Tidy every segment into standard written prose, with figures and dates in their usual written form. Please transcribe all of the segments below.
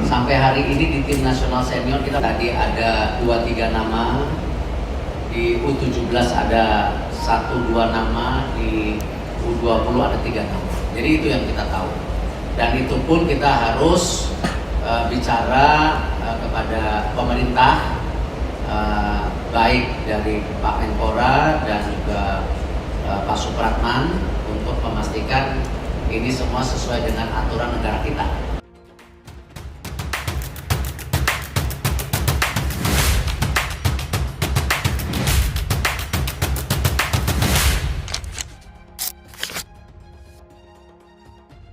Sampai hari ini di tim nasional senior kita tadi ada 2-3 nama, di U17 ada 1-2 nama, di U20 ada 3 nama. Jadi itu yang kita tahu. Dan itu pun kita harus bicara kepada pemerintah, baik dari Pak Menpora dan juga Pak Supratman untuk memastikan ini semua sesuai dengan aturan negara kita.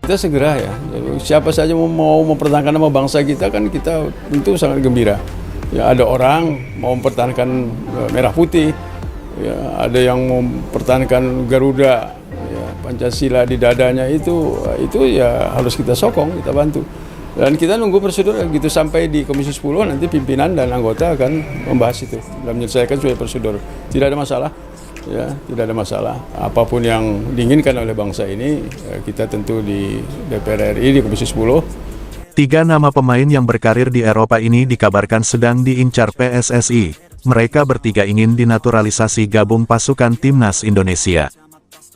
Kita segera ya, siapa saja mau mempertahankan nama bangsa kita kan kita tentu sangat gembira. Ya, ada orang mau mempertahankan merah putih, ya, ada yang mau mempertahankan Garuda, ya, Pancasila di dadanya itu ya harus kita sokong, kita bantu. Dan kita nunggu prosedur gitu sampai di Komisi 10 nanti pimpinan dan anggota akan membahas itu dan menyelesaikan sesuai prosedur. Tidak ada masalah. Ya, tidak ada masalah. Apapun yang diinginkan oleh bangsa ini, kita tentu di DPR RI, di Komisi 10. 3 nama pemain yang berkarir di Eropa ini dikabarkan sedang diincar PSSI. Mereka bertiga ingin dinaturalisasi gabung pasukan timnas Indonesia.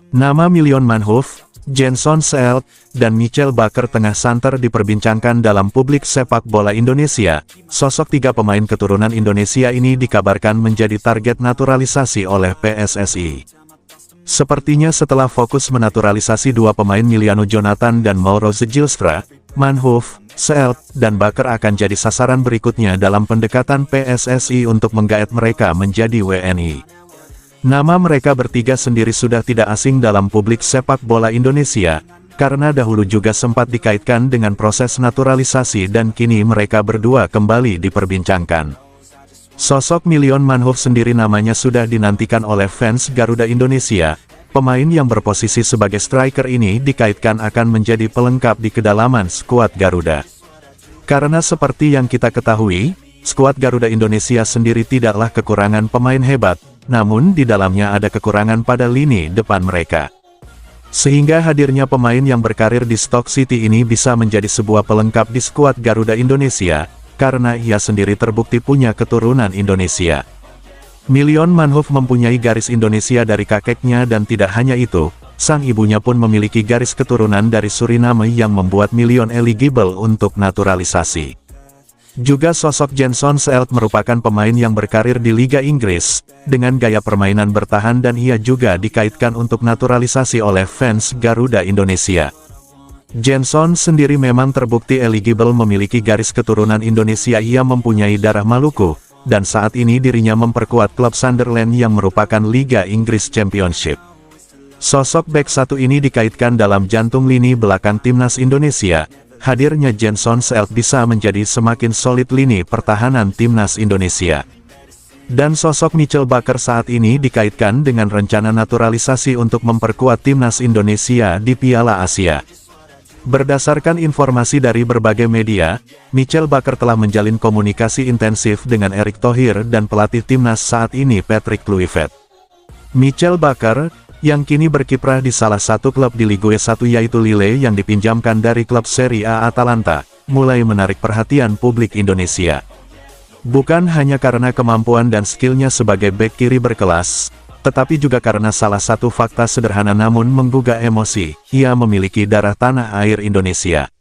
Nama Milion Manhoef, Jenson Seelt, dan Michel Bakker tengah santer diperbincangkan dalam publik sepak bola Indonesia. Sosok 3 pemain keturunan Indonesia ini dikabarkan menjadi target naturalisasi oleh PSSI. Sepertinya setelah fokus menaturalisasi 2 pemain Miliano Jonathan dan Mauro Zylstra, Manhoef, Seelt, dan Bakker akan jadi sasaran berikutnya dalam pendekatan PSSI untuk menggaet mereka menjadi WNI. Nama mereka bertiga sendiri sudah tidak asing dalam publik sepak bola Indonesia, karena dahulu juga sempat dikaitkan dengan proses naturalisasi dan kini mereka berdua kembali diperbincangkan. Sosok Milion Manhoef sendiri namanya sudah dinantikan oleh fans Garuda Indonesia. Pemain yang berposisi sebagai striker ini dikaitkan akan menjadi pelengkap di kedalaman skuad Garuda. Karena seperti yang kita ketahui, skuad Garuda Indonesia sendiri tidaklah kekurangan pemain hebat, namun di dalamnya ada kekurangan pada lini depan mereka. Sehingga hadirnya pemain yang berkarir di Stoke City ini bisa menjadi sebuah pelengkap di skuad Garuda Indonesia, karena ia sendiri terbukti punya keturunan Indonesia. Milion Manhoef mempunyai garis Indonesia dari kakeknya dan tidak hanya itu, sang ibunya pun memiliki garis keturunan dari Suriname yang membuat Milion eligible untuk naturalisasi. Juga sosok Jenson Seelt merupakan pemain yang berkarir di Liga Inggris, dengan gaya permainan bertahan dan ia juga dikaitkan untuk naturalisasi oleh fans Garuda Indonesia. Jenson sendiri memang terbukti eligible memiliki garis keturunan Indonesia, ia mempunyai darah Maluku, dan saat ini dirinya memperkuat klub Sunderland yang merupakan Liga Inggris Championship. Sosok bek satu ini dikaitkan dalam jantung lini belakang timnas Indonesia. Hadirnya Jenson Seelt bisa menjadi semakin solid lini pertahanan timnas Indonesia. Dan sosok Michel Bakker saat ini dikaitkan dengan rencana naturalisasi untuk memperkuat timnas Indonesia di Piala Asia. Berdasarkan informasi dari berbagai media, Michel Bakker telah menjalin komunikasi intensif dengan Erick Thohir dan pelatih timnas saat ini Patrick Kluivert. Michel Bakker, yang kini berkiprah di salah satu klub di Ligue 1 yaitu Lille yang dipinjamkan dari klub Serie A Atalanta, mulai menarik perhatian publik Indonesia. Bukan hanya karena kemampuan dan skillnya sebagai bek kiri berkelas, tetapi juga karena salah satu fakta sederhana namun menggugah emosi, ia memiliki darah tanah air Indonesia.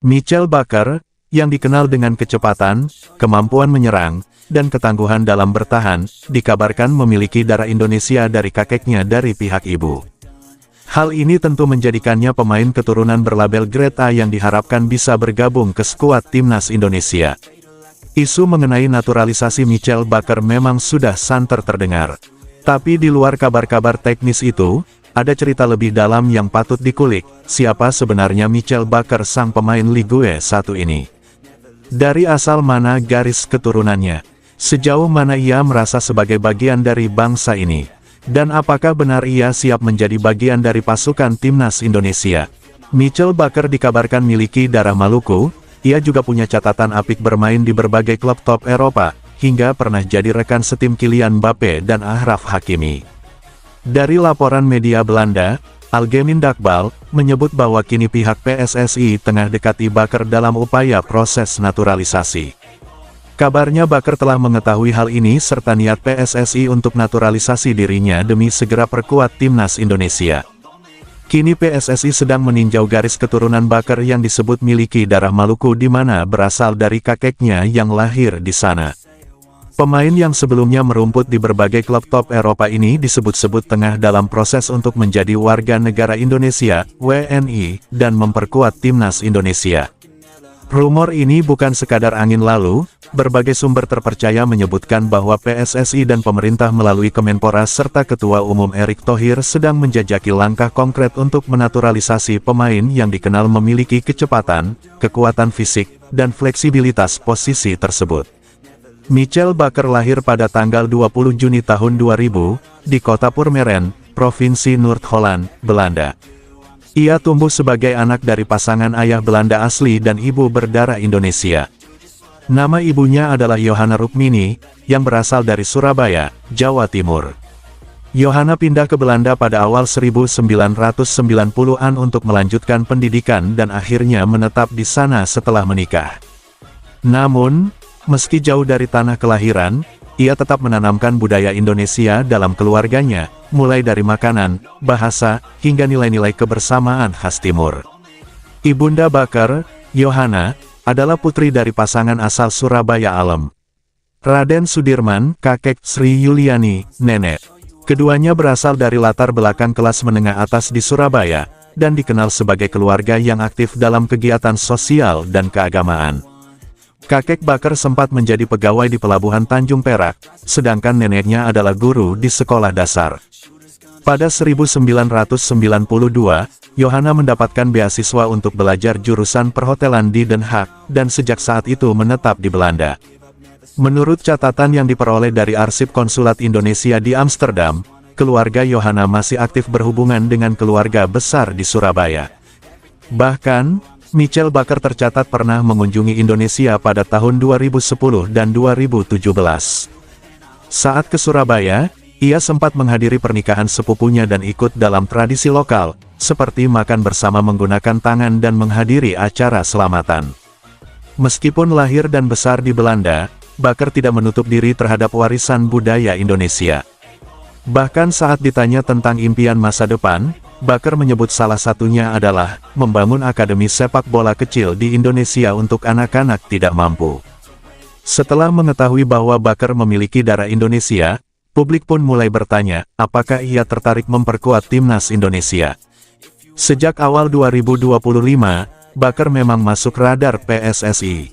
Michel Bakker, yang dikenal dengan kecepatan, kemampuan menyerang, dan ketangguhan dalam bertahan, dikabarkan memiliki darah Indonesia dari kakeknya dari pihak ibu. Hal ini tentu menjadikannya pemain keturunan berlabel Grade A yang diharapkan bisa bergabung ke skuad timnas Indonesia. Isu mengenai naturalisasi Michel Bakker memang sudah santer terdengar. Tapi di luar kabar-kabar teknis itu, ada cerita lebih dalam yang patut dikulik, siapa sebenarnya Michel Bakker sang pemain Ligue 1 ini. Dari asal mana garis keturunannya? Sejauh mana ia merasa sebagai bagian dari bangsa ini? Dan apakah benar ia siap menjadi bagian dari pasukan timnas Indonesia? Michel Bakker dikabarkan miliki darah Maluku, ia juga punya catatan apik bermain di berbagai klub top Eropa, hingga pernah jadi rekan setim Kylian Mbappe dan Achraf Hakimi. Dari laporan media Belanda, Algemin Dakbal, menyebut bahwa kini pihak PSSI tengah dekati Bakar dalam upaya proses naturalisasi. Kabarnya Bakar telah mengetahui hal ini serta niat PSSI untuk naturalisasi dirinya demi segera perkuat timnas Indonesia. Kini PSSI sedang meninjau garis keturunan Bakar yang disebut miliki darah Maluku di mana berasal dari kakeknya yang lahir di sana. Pemain yang sebelumnya merumput di berbagai klub top Eropa ini disebut-sebut tengah dalam proses untuk menjadi warga negara Indonesia, WNI, dan memperkuat timnas Indonesia. Rumor ini bukan sekadar angin lalu, berbagai sumber terpercaya menyebutkan bahwa PSSI dan pemerintah melalui Kemenpora serta Ketua Umum Erick Thohir sedang menjajaki langkah konkret untuk menaturalisasi pemain yang dikenal memiliki kecepatan, kekuatan fisik, dan fleksibilitas posisi tersebut. Michel Bakar lahir pada tanggal 20 Juni tahun 2000, di kota Purmerend, Provinsi Noord-Holland, Belanda. Ia tumbuh sebagai anak dari pasangan ayah Belanda asli dan ibu berdarah Indonesia. Nama ibunya adalah Johanna Rukmini, yang berasal dari Surabaya, Jawa Timur. Johanna pindah ke Belanda pada awal 1990-an untuk melanjutkan pendidikan dan akhirnya menetap di sana setelah menikah. Namun, meski jauh dari tanah kelahiran, ia tetap menanamkan budaya Indonesia dalam keluarganya, mulai dari makanan, bahasa, hingga nilai-nilai kebersamaan khas Timur. Ibunda Bakar, Johanna, adalah putri dari pasangan asal Surabaya alem. Raden Sudirman, kakek Sri Yuliani, nenek. Keduanya berasal dari latar belakang kelas menengah atas di Surabaya, dan dikenal sebagai keluarga yang aktif dalam kegiatan sosial dan keagamaan. Kakek Bakar sempat menjadi pegawai di Pelabuhan Tanjung Perak, sedangkan neneknya adalah guru di sekolah dasar. Pada 1992, Johanna mendapatkan beasiswa untuk belajar jurusan perhotelan di Den Haag, dan sejak saat itu menetap di Belanda. Menurut catatan yang diperoleh dari arsip konsulat Indonesia di Amsterdam, keluarga Johanna masih aktif berhubungan dengan keluarga besar di Surabaya. Bahkan, Michel Bakar tercatat pernah mengunjungi Indonesia pada tahun 2010 dan 2017. Saat ke Surabaya, ia sempat menghadiri pernikahan sepupunya dan ikut dalam tradisi lokal, seperti makan bersama menggunakan tangan dan menghadiri acara selamatan. Meskipun lahir dan besar di Belanda, Bakar tidak menutup diri terhadap warisan budaya Indonesia. Bahkan saat ditanya tentang impian masa depan, Bakar menyebut salah satunya adalah membangun akademi sepak bola kecil di Indonesia untuk anak-anak tidak mampu. Setelah mengetahui bahwa Bakar memiliki darah Indonesia, publik pun mulai bertanya, apakah ia tertarik memperkuat timnas Indonesia. Sejak awal 2025, Bakar memang masuk radar PSSI.